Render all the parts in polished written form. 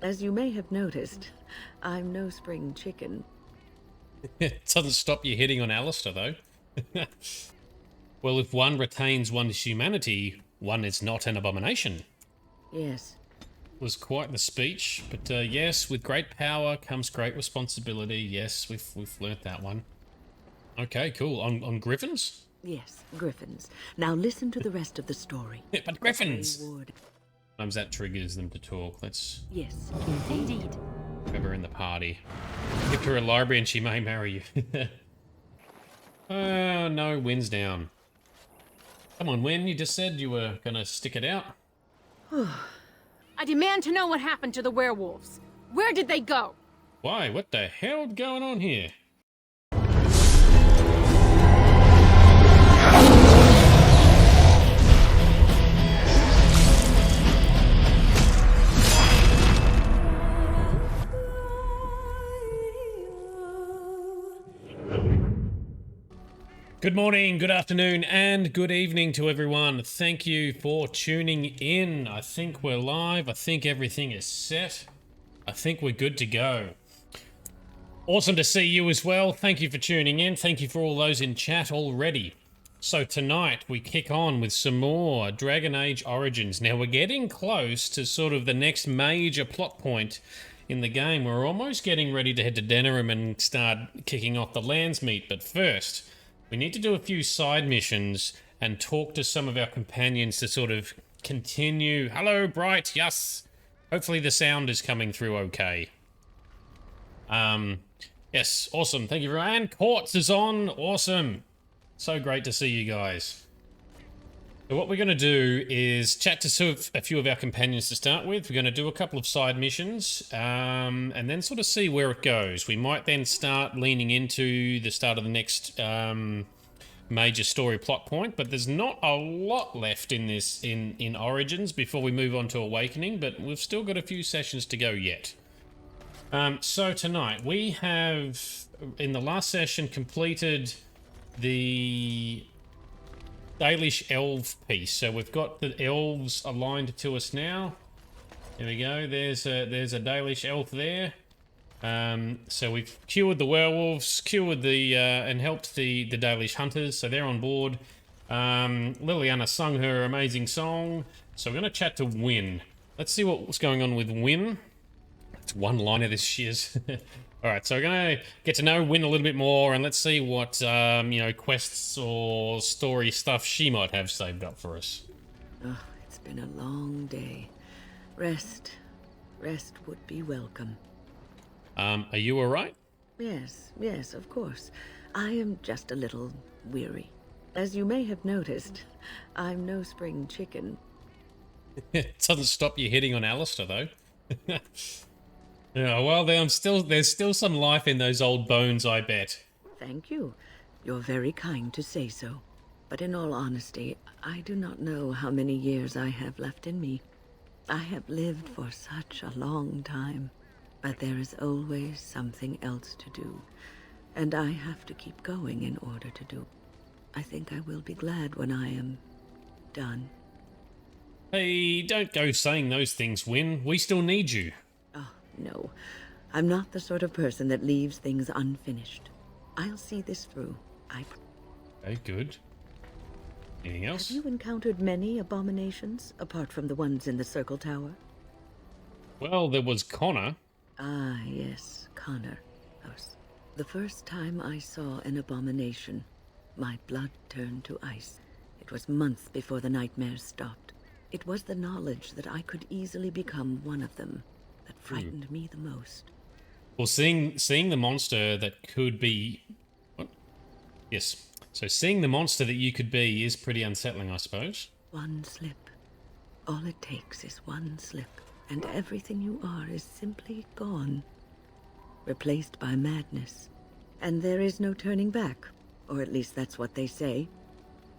As you may have noticed, I'm no spring chicken. It doesn't stop you hitting on Alistair, though. Well, if one retains one's humanity, one is not an abomination. Yes. Was quite the speech, but yes, with great power comes great responsibility. Yes, we've learnt that one. Okay, cool. On griffins? Yes, griffins. Now listen to the rest of the story. Yeah, but griffins! Ward. Sometimes that triggers them to talk. Let's Yes, indeed. have her in the party. Give her a library and she may marry you. Oh, no, Wynne's down. Come on, Wynne, you just said you were gonna stick it out. I demand to know what happened to the werewolves. Where did they go? Why? What the hell going on here? Good morning, good afternoon, and good evening to everyone. Thank you for tuning in. I think we're live. I think everything is set. I think we're good to go. Awesome to see you as well. Thank you for tuning in. Thank you for all those in chat already. So tonight we kick on with some more Dragon Age Origins. Now we're getting close to sort of the next major plot point in the game. We're almost getting ready to head to Bannorn and start kicking off the Landsmeet, but first we need to do a few side missions and talk to some of our companions to sort of continue. Hello, Bright. Yes. Hopefully the sound is coming through okay. Yes, awesome. Thank you, and Quartz is on. Awesome. So great to see you guys. So what we're going to do is chat to a few of our companions to start with. We're going to do a couple of side missions, and then sort of see where it goes. We might then start leaning into the start of the next major story plot point, but there's not a lot left in this in Origins before we move on to Awakening, but we've still got a few sessions to go yet. So tonight we have, in the last session, completed the Dalish elf piece. So we've got the elves aligned to us now. There we go. There's a Dalish elf there. So we've cured the werewolves, cured the and helped the Dalish hunters. So they're on board. Liliana sung her amazing song. So we're going to chat to Wynne. Let's see what's going on with Wynne. It's one liner this shiz. Alright, so we're going to get to know Wynne a little bit more, and let's see what, quests or story stuff she might have saved up for us. Oh, it's been a long day. Rest would be welcome. Are you alright? Yes, of course. I am just a little weary. As you may have noticed, I'm no spring chicken. It doesn't stop you hitting on Alistair, though. Yeah, well, there's still some life in those old bones, I bet. Thank you. You're very kind to say so. But in all honesty, I do not know how many years I have left in me. I have lived for such a long time, but there is always something else to do, and I have to keep going in order to do. I think I will be glad when I am done. Hey, don't go saying those things, Wynne. We still need you. No, I'm not the sort of person that leaves things unfinished. I'll see this through. Okay, good. Anything else? Have you encountered many abominations, apart from the ones in the Circle Tower? Well, there was Connor. Ah, yes, Connor. The first time I saw an abomination, my blood turned to ice. It was months before the nightmares stopped. It was the knowledge that I could easily become one of them that frightened me the most. Well, seeing the monster that could be... What? Yes. So seeing the monster that you could be is pretty unsettling, I suppose. One slip. All it takes is one slip, and everything you are is simply gone. Replaced by madness. And there is no turning back. Or at least that's what they say.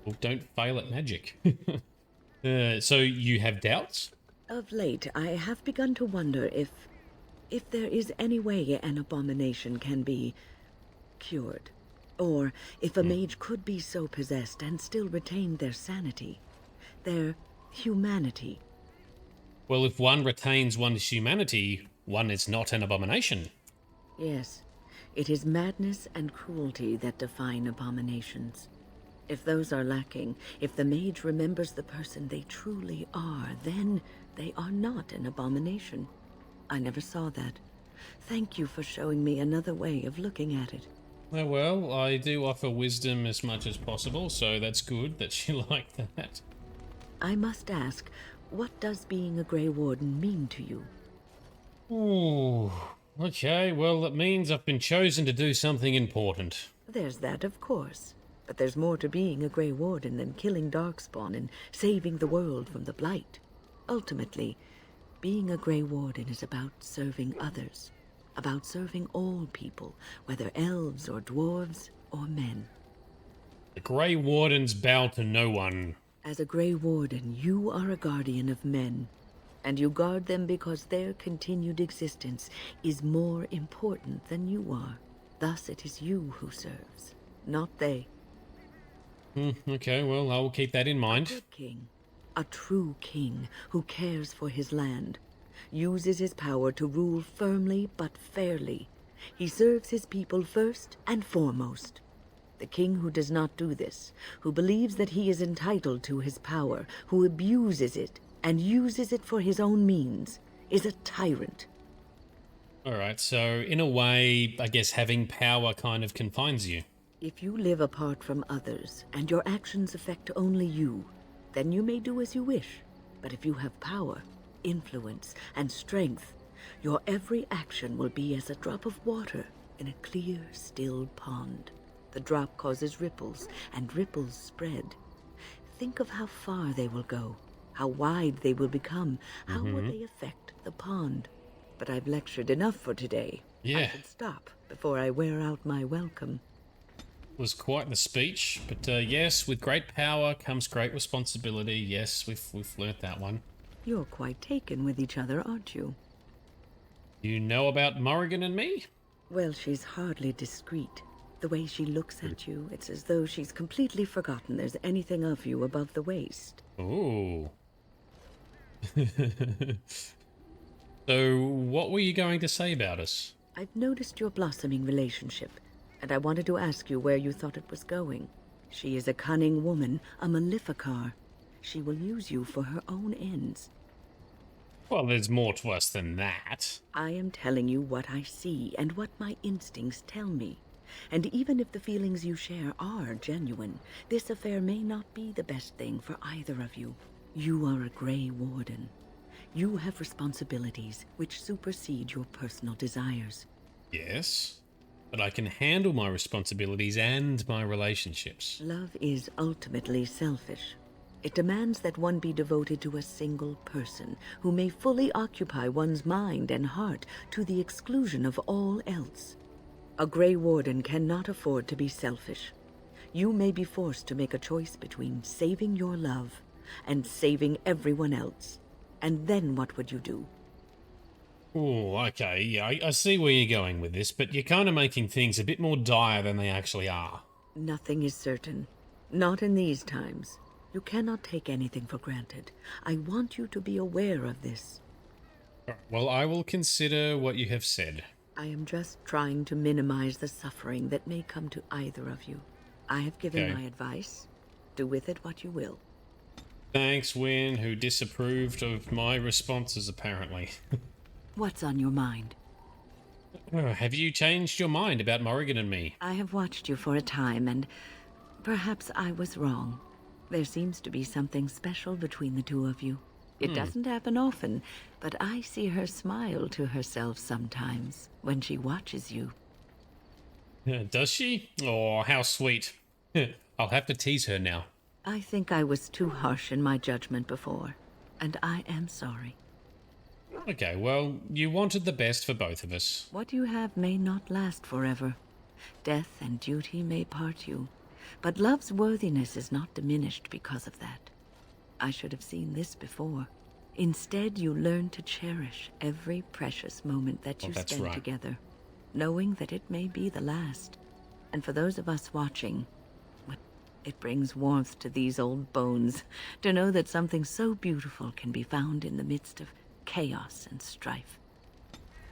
Well, don't fail at magic. So you have doubts? Of late, I have begun to wonder if there is any way an abomination can be cured. Or if a mage could be so possessed and still retain their sanity, their humanity. Well, if one retains one's humanity, one is not an abomination. Yes, it is madness and cruelty that define abominations. If those are lacking, if the mage remembers the person they truly are, then they are not an abomination. I never saw that. Thank you for showing me another way of looking at it. Oh, well, I do offer wisdom as much as possible, so that's good that you like that. I must ask, what does being a Grey Warden mean to you? Ooh, okay, well, it means I've been chosen to do something important. There's that, of course. But there's more to being a Grey Warden than killing Darkspawn and saving the world from the Blight. Ultimately, being a Grey Warden is about serving others. About serving all people, whether elves or dwarves or men. The Grey Wardens bow to no one. As a Grey Warden, you are a guardian of men, and you guard them because their continued existence is more important than you are. Thus it is you who serves, not they. Okay, well, I will keep that in mind. A good king, a true king who cares for his land, uses his power to rule firmly but fairly. He serves his people first and foremost. The king who does not do this, who believes that he is entitled to his power, who abuses it and uses it for his own means, is a tyrant. Alright, so in a way, I guess having power kind of confines you. If you live apart from others, and your actions affect only you, then you may do as you wish. But if you have power, influence, and strength, your every action will be as a drop of water in a clear, still pond. The drop causes ripples, and ripples spread. Think of how far they will go, how wide they will become, how will they affect the pond. But I've lectured enough for today. Yeah. I should stop before I wear out my welcome. Was quite the speech, but yes, with great power comes great responsibility. Yes, we've learnt that one. You're quite taken with each other, aren't you? You know about Morrigan and me? Well, she's hardly discreet. The way she looks at you, it's as though she's completely forgotten there's anything of you above the waist. Ooh. So, what were you going to say about us? I've noticed your blossoming relationship, and I wanted to ask you where you thought it was going. She is a cunning woman, a Maleficar. She will use you for her own ends. Well, there's more to us than that. I am telling you what I see and what my instincts tell me. And even if the feelings you share are genuine, this affair may not be the best thing for either of you. You are a Grey Warden. You have responsibilities which supersede your personal desires. Yes, but I can handle my responsibilities and my relationships. Love is ultimately selfish. It demands that one be devoted to a single person who may fully occupy one's mind and heart to the exclusion of all else. A Grey Warden cannot afford to be selfish. You may be forced to make a choice between saving your love and saving everyone else. And then what would you do? Oh, okay, yeah, I see where you're going with this, but you're kind of making things a bit more dire than they actually are. Nothing is certain. Not in these times. You cannot take anything for granted. I want you to be aware of this. Well, I will consider what you have said. I am just trying to minimize the suffering that may come to either of you. I have given my advice. Do with it what you will. Thanks, Wynne, who disapproved of my responses, apparently. What's on your mind? Have you changed your mind about Morrigan and me? I have watched you for a time, and perhaps I was wrong. There seems to be something special between the two of you. It doesn't happen often, but I see her smile to herself sometimes when she watches you. Does she? Oh, how sweet. I'll have to tease her now. I think I was too harsh in my judgment before, and I am sorry. Okay, well, you wanted the best for both of us. What you have may not last forever. Death and duty may part you, but love's worthiness is not diminished because of that. I should have seen this before. Instead, you learn to cherish every precious moment that you spend together, knowing that it may be the last. And for those of us watching, it brings warmth to these old bones to know that something so beautiful can be found in the midst of chaos and strife.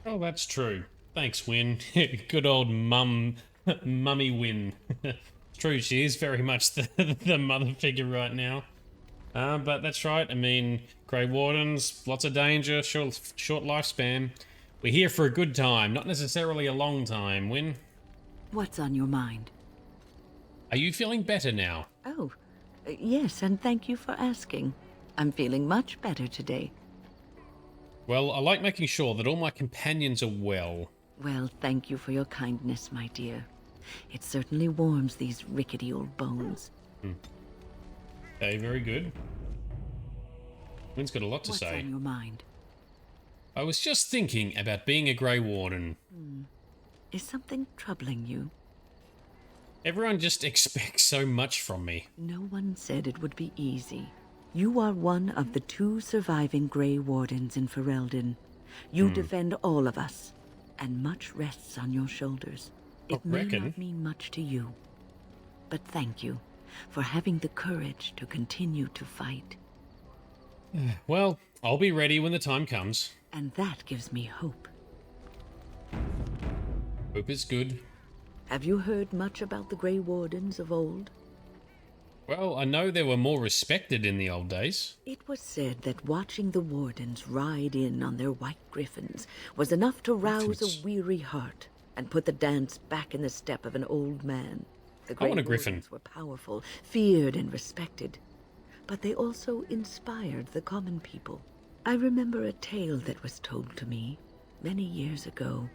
Oh, that's true. Thanks, Wynne. Good old mummy Wynne. It's true, she is very much the mother figure right now. But that's right. I mean, Grey Wardens, lots of danger, short lifespan. We're here for a good time, not necessarily a long time, Wynne. What's on your mind? Are you feeling better now? Oh, yes, and thank you for asking. I'm feeling much better today. Well, I like making sure that all my companions are well. Well, thank you for your kindness, my dear. It certainly warms these rickety old bones. Okay, very good. Wynne's got a lot to say. What's on your mind? I was just thinking about being a Grey Warden. Is something troubling you? Everyone just expects so much from me. No one said it would be easy. You are one of the 2 surviving Grey Wardens in Ferelden. You defend all of us, and much rests on your shoulders. It may not mean much to you, but thank you for having the courage to continue to fight. Well, I'll be ready when the time comes. And that gives me hope. Hope is good. Have you heard much about the Grey Wardens of old? Well, I know they were more respected in the old days. It was said that watching the Wardens ride in on their white griffins was enough to rouse a weary heart and put the dance back in the step of an old man. The Grey Wardens were powerful, feared and respected, but they also inspired the common people. I remember a tale that was told to me many years ago.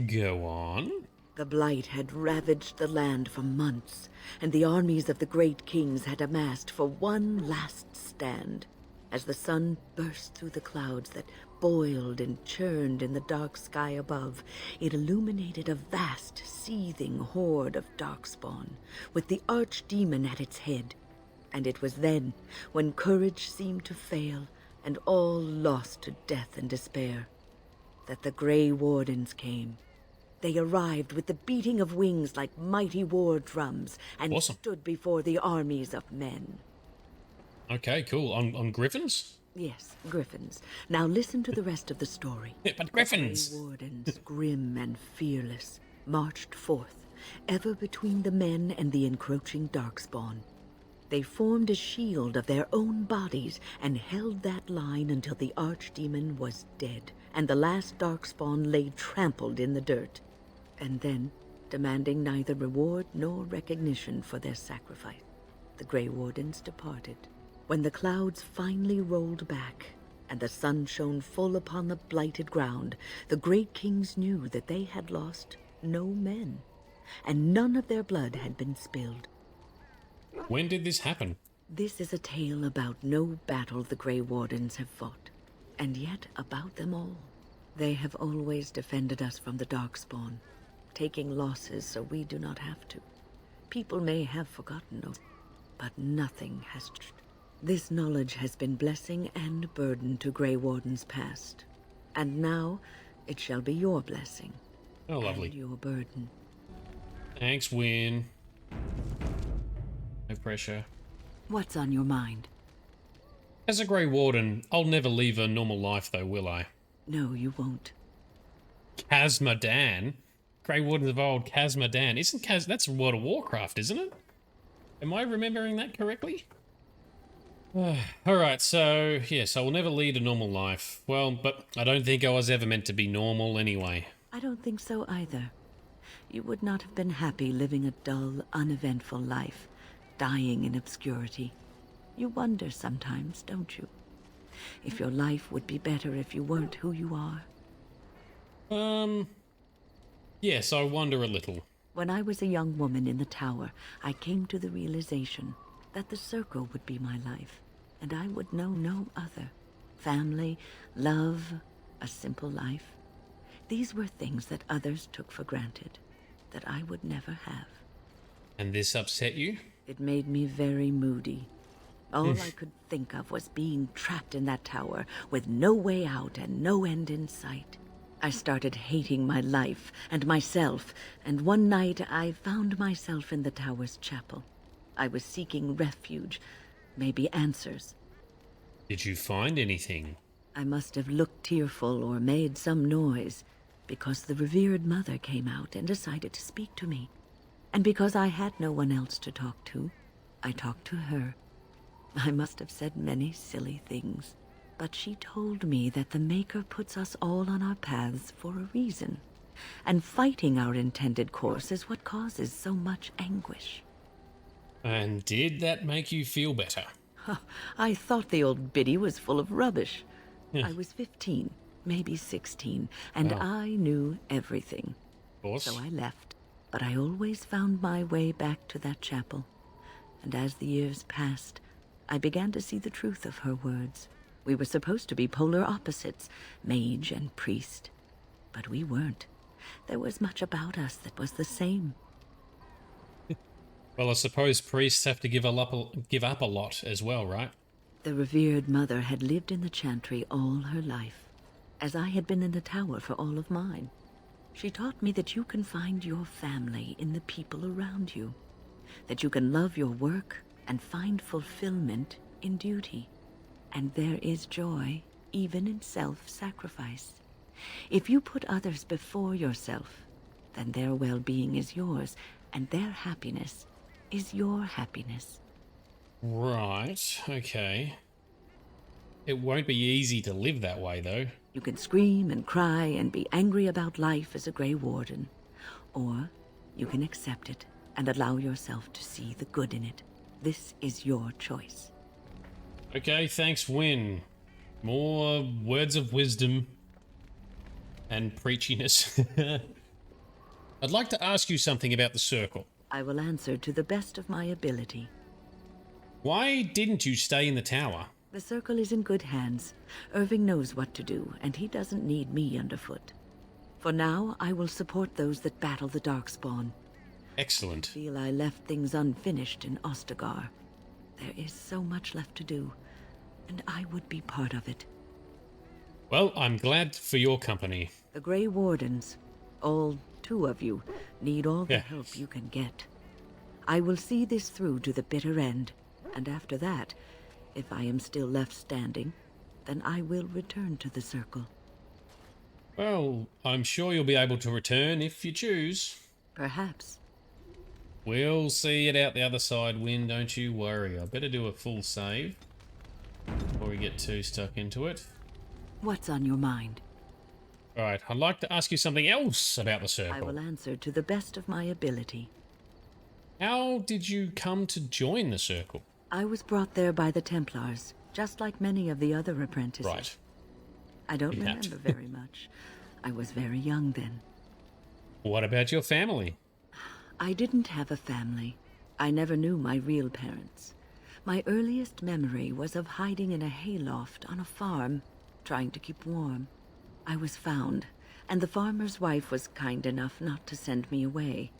Go on. The Blight had ravaged the land for months, and the armies of the great kings had amassed for one last stand. As the sun burst through the clouds that boiled and churned in the dark sky above, it illuminated a vast, seething horde of darkspawn, with the archdemon at its head. And it was then, when courage seemed to fail, and all lost to death and despair, that the Grey Wardens came. They arrived with the beating of wings like mighty war drums and stood before the armies of men. Okay, cool. On griffins? Yes, griffins. Now listen to the rest of the story. But griffins! The Grey Wardens, grim and fearless, marched forth, ever between the men and the encroaching darkspawn. They formed a shield of their own bodies and held that line until the archdemon was dead, and the last darkspawn lay trampled in the dirt. And then, demanding neither reward nor recognition for their sacrifice, the Grey Wardens departed. When the clouds finally rolled back, and the sun shone full upon the blighted ground, the great kings knew that they had lost no men, and none of their blood had been spilled. When did this happen? This is a tale about no battle the Grey Wardens have fought, and yet about them all. They have always defended us from the Darkspawn, taking losses so we do not have to. People may have forgotten us, but nothing has changed. This knowledge has been blessing and burden to Grey Wardens past, and now it shall be your blessing. Oh, lovely. And your burden. Thanks, Wynne. No pressure. What's on your mind? As a Grey Warden, I'll never leave a normal life, though, will I? No, you won't. Khazmodan? Grey Wardens of old, Khazmodan. Isn't that's World of Warcraft, isn't it? Am I remembering that correctly? Alright, so, yes, I will never lead a normal life. Well, but I don't think I was ever meant to be normal anyway. I don't think so either. You would not have been happy living a dull, uneventful life, dying in obscurity. You wonder sometimes, don't you? If your life would be better if you weren't who you are. Yes, I wonder a little. When I was a young woman in the tower, I came to the realization that the circle would be my life, and I would know no other. Family, love, a simple life. These were things that others took for granted, that I would never have. And this upset you? It made me very moody. All I could think of was being trapped in that tower with no way out and no end in sight. I started hating my life and myself, and one night I found myself in the tower's chapel. I was seeking refuge, maybe answers. Did you find anything? I must have looked tearful or made some noise, because the revered mother came out and decided to speak to me. And because I had no one else to talk to, I talked to her. I must have said many silly things, but she told me that the Maker puts us all on our paths for a reason, and fighting our intended course is what causes so much anguish. And did that make you feel better? I thought the old biddy was full of rubbish. Yeah. I was 15, maybe 16, and Wow. I knew everything. Of course. So I left, but I always found my way back to that chapel. And as the years passed, I began to see the truth of her words. We were supposed to be polar opposites, mage and priest. But we weren't. There was much about us that was the same. Well, I suppose priests have to give up a lot as well, right? The revered mother had lived in the chantry all her life, as I had been in the tower for all of mine. She taught me that you can find your family in the people around you, that you can love your work and find fulfillment in duty. And there is joy even in self-sacrifice. If you put others before yourself, then their well-being is yours, and their happiness is your happiness. Right, okay. It won't be easy to live that way, though. You can scream and cry and be angry about life as a Grey Warden, or you can accept it and allow yourself to see the good in it. This is your choice. Okay, thanks, Wynne. More words of wisdom and preachiness. I'd like to ask you something about the circle. I will answer to the best of my ability. Why didn't you stay in the tower? The circle is in good hands. Irving knows what to do, and he doesn't need me underfoot. For now, I will support those that battle the Darkspawn. Excellent. I feel I left things unfinished in Ostagar. There is so much left to do, and I would be part of it. Well, I'm glad for your company. The Grey Wardens, all 2 of you, need all the Yeah. help you can get. I will see this through to the bitter end, and after that, if I am still left standing, then I will return to the circle. Well, I'm sure you'll be able to return if you choose. Perhaps. We'll see it out the other side, Wynne, don't you worry. I better do a full save before we get too stuck into it. What's on your mind? Alright, I'd like to ask you something else about the I circle. will answer to the best of my ability. How did you come to join the circle? I was brought there by the Templars, just like many of the other apprentices. Right. I don't Yeah. remember very much. I was very young then. What about your family? I didn't have a family. I never knew my real parents. My earliest memory was of hiding in a hayloft on a farm, trying to keep warm. I was found, and the farmer's wife was kind enough not to send me away.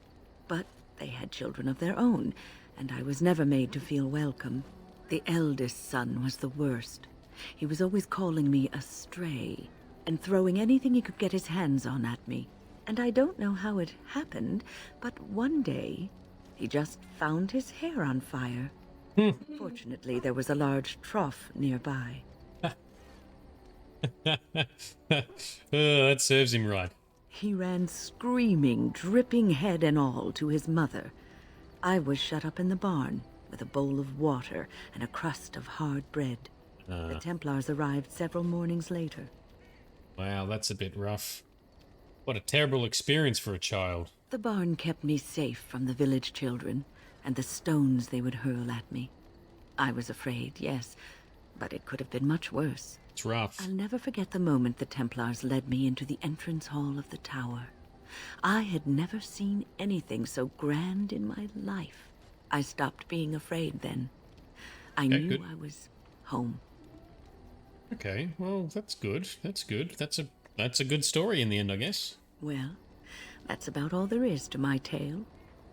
But they had children of their own, and I was never made to feel welcome. The eldest son was the worst. He was always calling me a stray, and throwing anything he could get his hands on at me. And I don't know how it happened, but one day, he just found his hair on fire. Fortunately, there was a large trough nearby. That serves him right. He ran screaming, dripping head and all, to his mother. I was shut up in the barn, with a bowl of water and a crust of hard bread. The Templars arrived several mornings later. Wow, that's a bit rough. What a terrible experience for a child. The barn kept me safe from the village children and the stones they would hurl at me. I was afraid, yes, but it could have been much worse. It's rough. I'll never forget the moment the Templars led me into the entrance hall of the tower. I had never seen anything so grand in my life. I stopped being afraid then. I knew good. I was home. Okay, well, that's good. That's good. That's a good story in the end, I guess. Well, that's about all there is to my tale.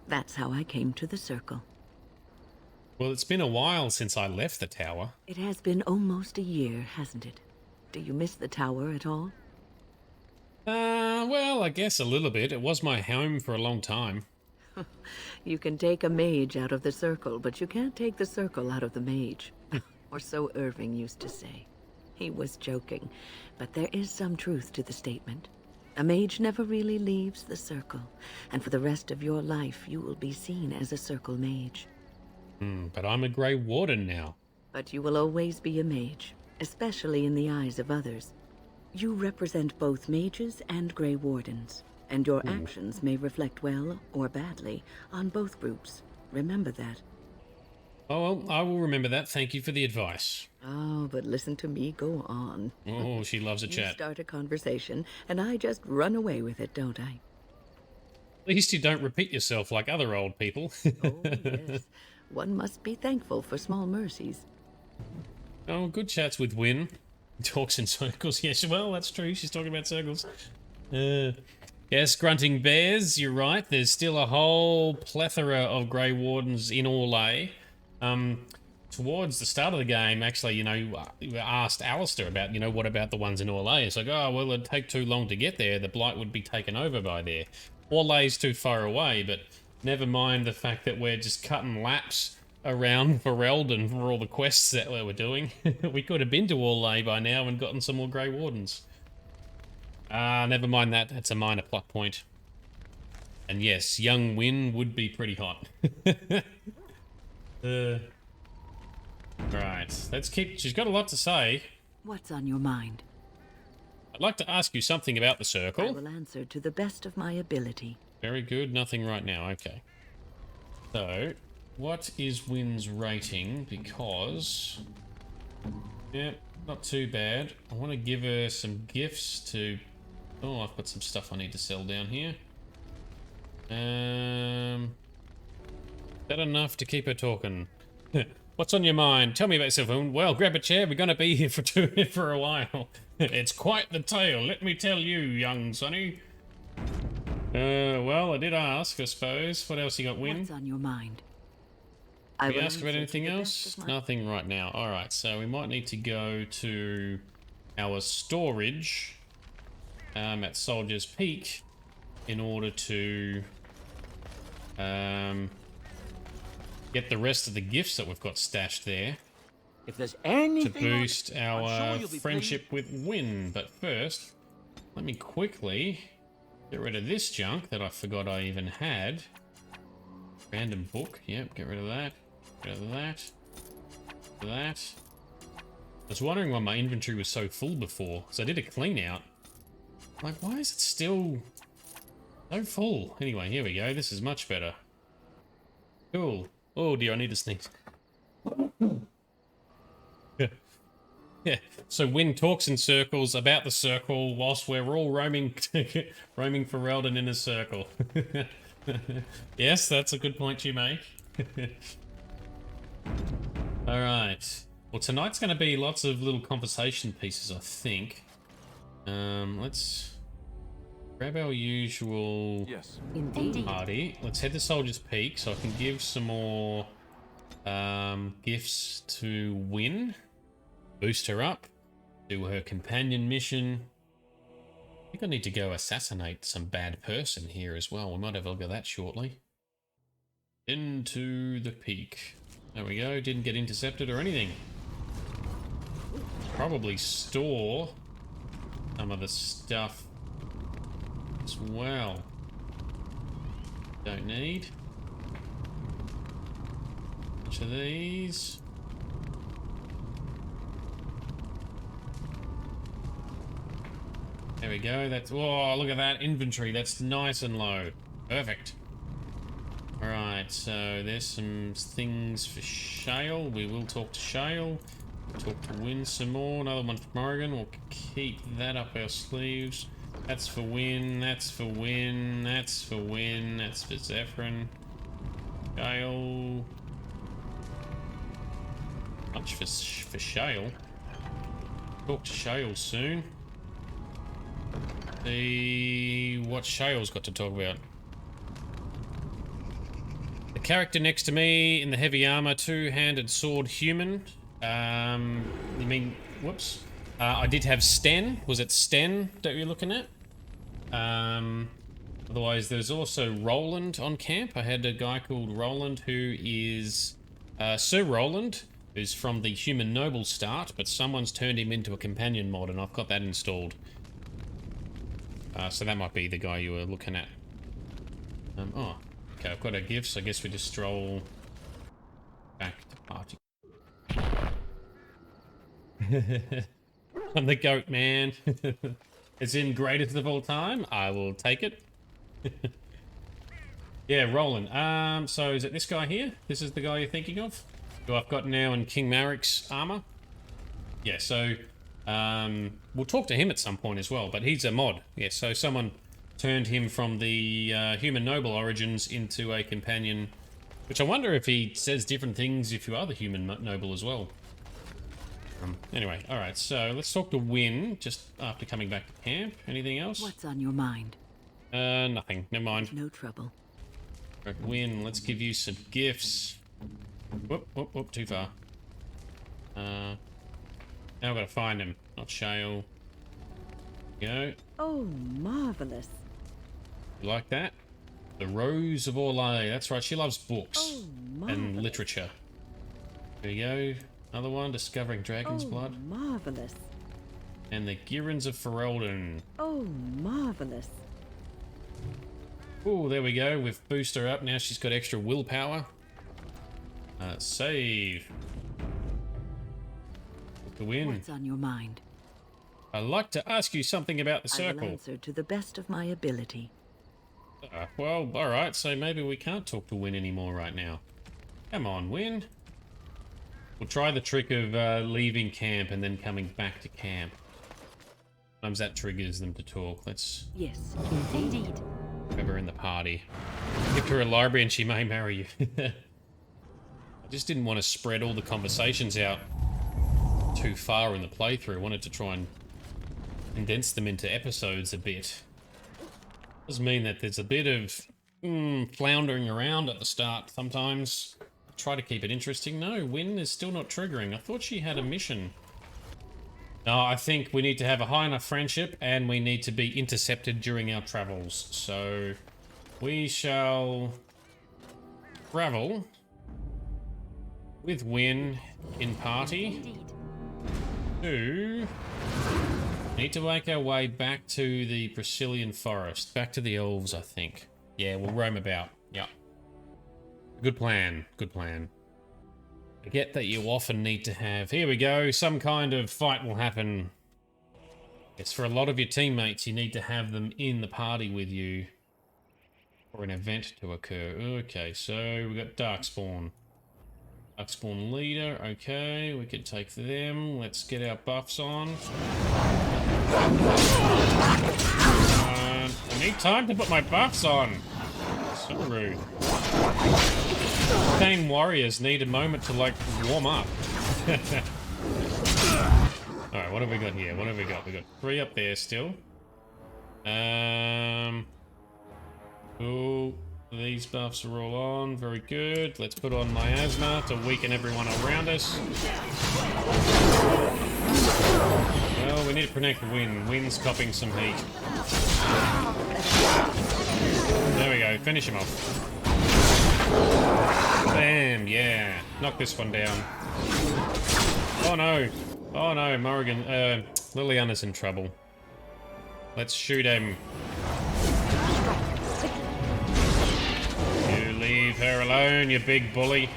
That's how I came to the circle. Well, it's been a while since I left the tower. It has been almost a year, hasn't it? Do you miss the tower at all? Well, I guess a little bit. It was my home for a long time. You can take a mage out of the circle, but you can't take the circle out of the mage. Or so Irving used to say. He was joking, but there is some truth to the statement. A mage never really leaves the circle, and for the rest of your life you will be seen as a circle mage. But I'm a Grey Warden now. But you will always be a mage, especially in the eyes of others. You represent both mages and Grey Wardens, and your actions may reflect well or badly on both groups. Remember that. Oh, well, I will remember that. Thank you for the advice. Oh, but listen to me go on. Oh, she loves a You chat. start a conversation, and I just run away with it, don't I? At least you don't repeat yourself like other old people. Oh, yes. One must be thankful for small mercies. Oh, good chats with Wynne. Talks in circles. Yes, well, that's true. She's talking about circles. Yes, grunting bears, you're right. There's still a whole plethora of Grey Wardens in Orlais. Towards the start of the game, actually, you know, we asked Alistair about, you know, what about the ones in Orlais? It's like, oh, well, it'd take too long to get there. The Blight would be taken over by there. Orlais's too far away, but never mind the fact that we're just cutting laps around Ferelden for all the quests that we were doing. We could have been to Orlais by now and gotten some more Grey Wardens. Never mind that. It's a minor plot point. And yes, young Wynne would be pretty hot. Right, let's keep... She's got a lot to say. What's on your mind? I'd like to ask you something about the I circle. will answer to the best of my ability. Very good, nothing right now, okay. So, what is Wynne's rating? Because... yeah, not too bad. I want to give her some gifts to... oh, I've got some stuff I need to sell down here. Is that enough to keep her talking? What's on your mind? Tell me about yourself. Well, grab a chair. We're going to be here for a while. It's quite the tale, let me tell you, young sonny. Well, I did ask, I suppose. What else you got, Wynne? What's on your mind? Did we ask about anything else? Nothing right now. Alright, so we might need to go to our storage at Soldier's Peak in order to get the rest of the gifts that we've got stashed there If there's to anything boost I'm our sure you'll be friendship with Wynne. But first, let me quickly get rid of this junk that I forgot I even had. Random book. Yep, get rid of that. Get rid of that. That. I was wondering why my inventory was so full before, so I did a clean out. Like, why is it still so full? Anyway, here we go. This is much better. Cool. Oh dear, I need to sneeze. Yeah. So Wynne talks in circles about the circle whilst we're all roaming roaming Ferelden in a circle. Yes, that's a good point you make. Alright. Well, tonight's going to be lots of little conversation pieces, I think. Let's grab our usual party. Let's head to Soldier's Peak so I can give some more gifts to Wynne. Boost her up. Do her companion mission. I think I need to go assassinate some bad person here as well. We might have a look at that shortly. Into the peak. There we go. Didn't get intercepted or anything. Probably store some of the stuff as well. Don't need. Bunch of these. There we go. That's... whoa, look at that inventory. That's nice and low. Perfect. Alright, so there's some things for Shale. We will talk to Shale. Talk to Wynne some more. Another one for Morrigan. We'll keep that up our sleeves. That's for Wynne. That's for Wynne. That's for Wynne. That's for Zephyrin. Shale. Much for Shale. Talk to Shale soon. See what Shale's got to talk about. The character next to me in the heavy armor, two-handed sword human. You mean, whoops. I did have Sten. Was it Sten that you're looking at? Otherwise, there's also Roland on camp. I had a guy called Roland who is Sir Roland, who's from the human noble start, but someone's turned him into a companion mod, and I've got that installed. So that might be the guy you were looking at. Oh, okay, I've got our gifts. I guess we just stroll back to party. I'm the goat man. It's in greatest of all time. I will take it. Yeah, Roland. So is it this guy here? This is the guy you're thinking of? Who I've got now in King Marik's armor? Yeah, so we'll talk to him at some point as well, but he's a mod. Yeah, so someone turned him from the human noble origins into a companion, which I wonder if he says different things if you are the human noble as well. Anyway, alright, so let's talk to Wynne just after coming back to camp. Anything else? What's on your mind? Nothing. Never mind. No trouble. Right, Wynne, let's give you some gifts. Whoop, whoop, whoop, too far. Now I've got to find him, not Shale. Go. Oh, marvelous. You like that? The Rose of Orlais. That's right, she loves books Oh, marvelous. and literature. There you go. Another one, Discovering Dragon's Blood. Marvelous. And the Girons of Ferelden. Oh, marvelous. Oh, there we go. We've boosted her up. Now she's got extra willpower. Save. To win. What's on your mind? I'd like to ask you something about the I circle. will answer to the best of my ability. Well, alright, so maybe we can't talk to Wynne anymore right now. Come on, Wynne. We'll try the trick of leaving camp and then coming back to camp. Sometimes that triggers them to talk. Let's Yes, indeed. grab her in the party. Give her a library and she may marry you. I just didn't want to spread all the conversations out too far in the playthrough. I wanted to try and condense them into episodes a bit. Does mean that there's a bit of floundering around at the start sometimes. Try to keep it interesting. No, Wynne is still not triggering. I thought she had a mission. No, I think we need to have a high enough friendship and we need to be intercepted during our travels. So we shall travel with Wynne in party to... Need to make our way back to the Brecilian forest. Back to the elves, I think. Yeah, we'll roam about. Yep. Good plan. Good plan. I get that you often need to have... Here we go. Some kind of fight will happen. It's for a lot of your teammates. You need to have them in the party with you for an event to occur. Okay, so we got Darkspawn. Darkspawn leader. Okay, we can take them. Let's get our buffs on. I need time to put my buffs on. So rude. Arcane warriors need a moment to, like, warm up. Alright, what have we got here? What have we got? We got 3 up there still. Cool. These buffs are all on. Very good. Let's put on miasma to weaken everyone around us. Well, we need to protect Wynne. Wynne's copping some heat. There we go. Finish him off. Bam, yeah. Knock this one down. Oh no. Oh no, Morrigan. Liliana's in trouble. Let's shoot him. You leave her alone, you big bully.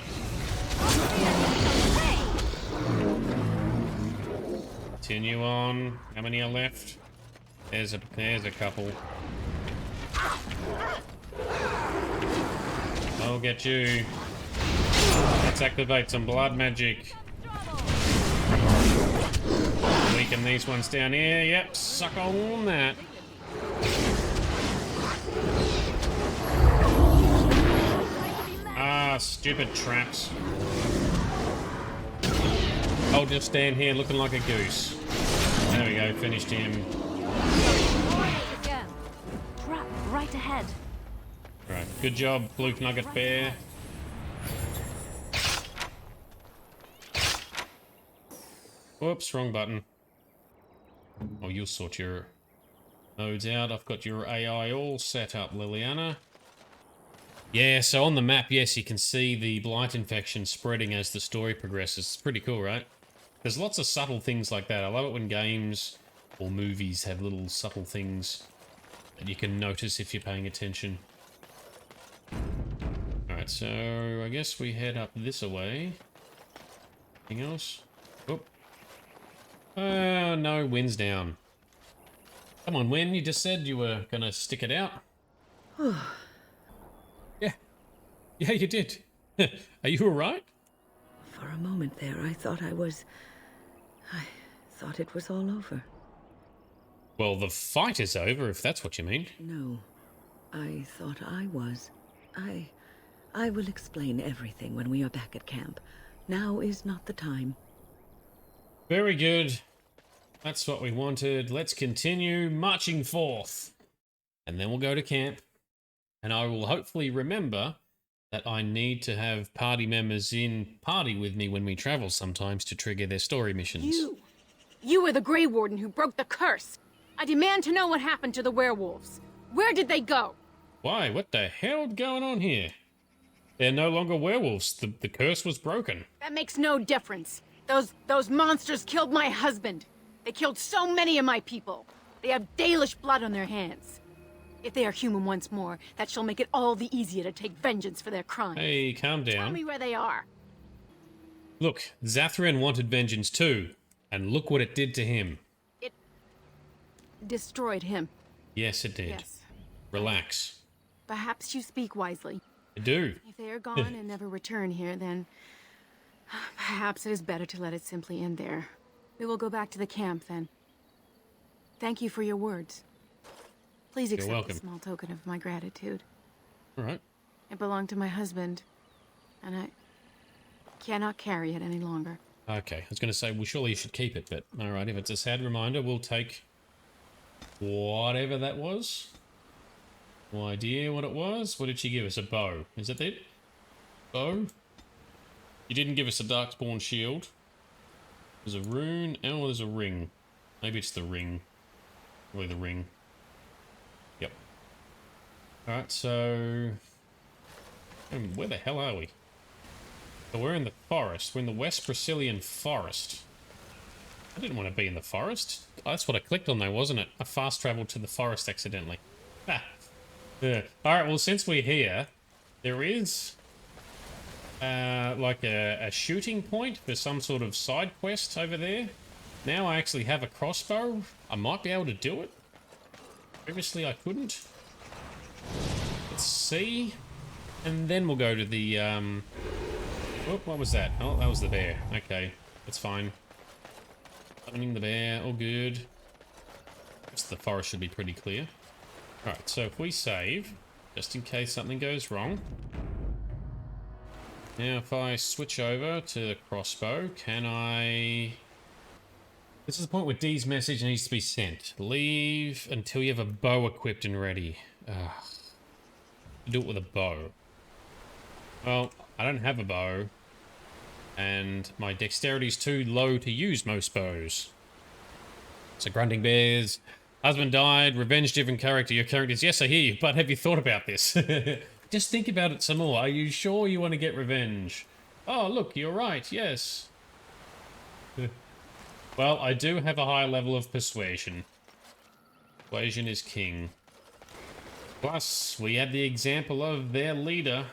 Continue on. How many are left? There's a couple. I'll get you. Let's activate some blood magic. Weaken these ones down here. Yep, suck on that. Ah, stupid traps. I'll just stand here looking like a goose. There we go, finished him. Again. Trap right ahead. Right, good job, Blue Nugget Bear. Whoops, wrong button. Oh, you'll sort your nodes out. I've got your AI all set up, Liliana. Yeah, so on the map, yes, you can see the blight infection spreading as the story progresses. It's pretty cool, right? There's lots of subtle things like that. I love it when games or movies have little subtle things that you can notice if you're paying attention. Alright, so I guess we head up this way. Anything else? Oh. No, Wynne's down. Come on, Wynne, you just said you were gonna stick it out. Yeah. Yeah, you did. Are you alright? For a moment there, I thought I thought it was all over. Well, the fight is over, if that's what you mean. No, I thought I was. I will explain everything when we are back at camp. Now is not the time. Very good. That's what we wanted. Let's continue marching forth. And then we'll go to camp. And I will hopefully remember that I need to have party members in party with me when we travel sometimes to trigger their story missions. You were the Grey Warden who broke the curse. I demand to know what happened to the werewolves. Where did they go? Why? What the hell going on here? They're no longer werewolves. The curse was broken. That makes no difference. Those monsters killed my husband. They killed so many of my people. They have Dalish blood on their hands. If they are human once more, that shall make it all the easier to take vengeance for their crimes. Hey, calm down. Tell me where they are. Look, Zathrian wanted vengeance too. And look what it did to him. It destroyed him. Yes, it did. Yes. Relax. Perhaps you speak wisely. I do. If they are gone and never return here, then perhaps it is better to let it simply end there. We will go back to the camp then. Thank you for your words. Please accept welcome. a small token of my gratitude. All right. It belonged to my husband, and I cannot carry it any longer. Okay, I was going to say, well, surely you should keep it, but all right, if it's a sad reminder, we'll take whatever that was. No idea what it was. What did she give us? A bow. Is that it? Bow? You didn't give us a Darkspawn shield. There's a rune. Oh, there's a ring. Maybe it's the ring. Probably the ring. Yep. Alright, so... where the hell are we? So we're in the forest. We're in the West Brazilian forest. I didn't want to be in the forest. Oh, that's what I clicked on though, wasn't it? I fast traveled to the forest accidentally. Ah. Yeah. Alright, well, since we're here, there is like a shooting point for some sort of side quest over there. Now I actually have a crossbow. I might be able to do it. Previously I couldn't. Let's see. And then we'll go to the, oh, what was that? Oh, that was the bear. Okay, that's fine. Summoning the bear, all good. The forest should be pretty clear. Alright, so if we save, just in case something goes wrong. Now if I switch over to the crossbow, can I... This is the point where Dee's message needs to be sent. Leave until you have a bow equipped and ready. Do it with a bow. Well, I don't have a bow. And my dexterity is too low to use most bows. So grunting bears... Husband died, revenge different character. Your characters, yes, I hear you, but have you thought about this? Just think about it some more. Are you sure you want to get revenge? Oh, look, you're right, yes. Well, I do have a high level of persuasion. Persuasion is king. Plus, we had the example of their leader.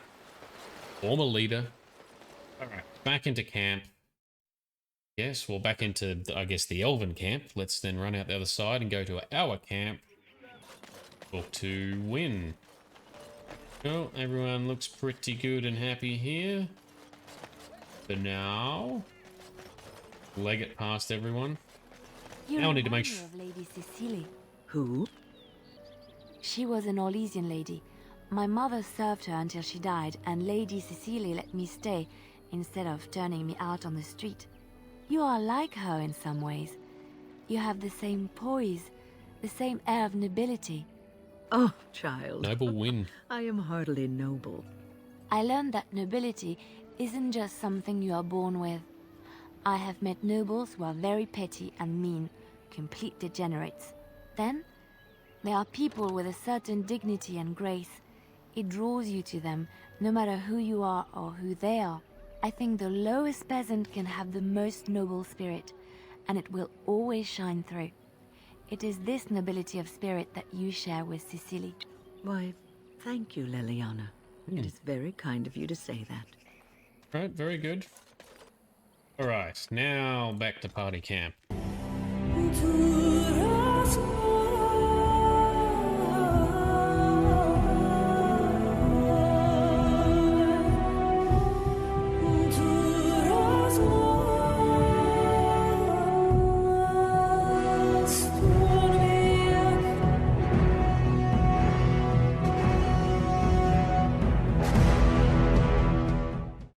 Former leader. Alright, back into camp. Yes, well, back into, I guess, the Elven camp. Let's then run out the other side and go to our camp. Talk to Wynne. Well, everyone looks pretty good and happy here. For now. Leg it past everyone. Now I need to make sure... of Lady Cecily. Who? She was an Orlesian lady. My mother served her until she died, and Lady Cecily let me stay instead of turning me out on the street. You are like her in some ways. You have the same poise, the same air of nobility. Oh, child. Noble Wynne. I am hardly noble. I learned that nobility isn't just something you are born with. I have met nobles who are very petty and mean, complete degenerates. Then, there are people with a certain dignity and grace, It draws you to them, no matter who you are or who they are. I think the lowest peasant can have the most noble spirit, and it will always shine through. It is this nobility of spirit that you share with Cecily. Why, thank you, Liliana. It is very kind of you to say that. Right, very good. All right, now back to party camp. To us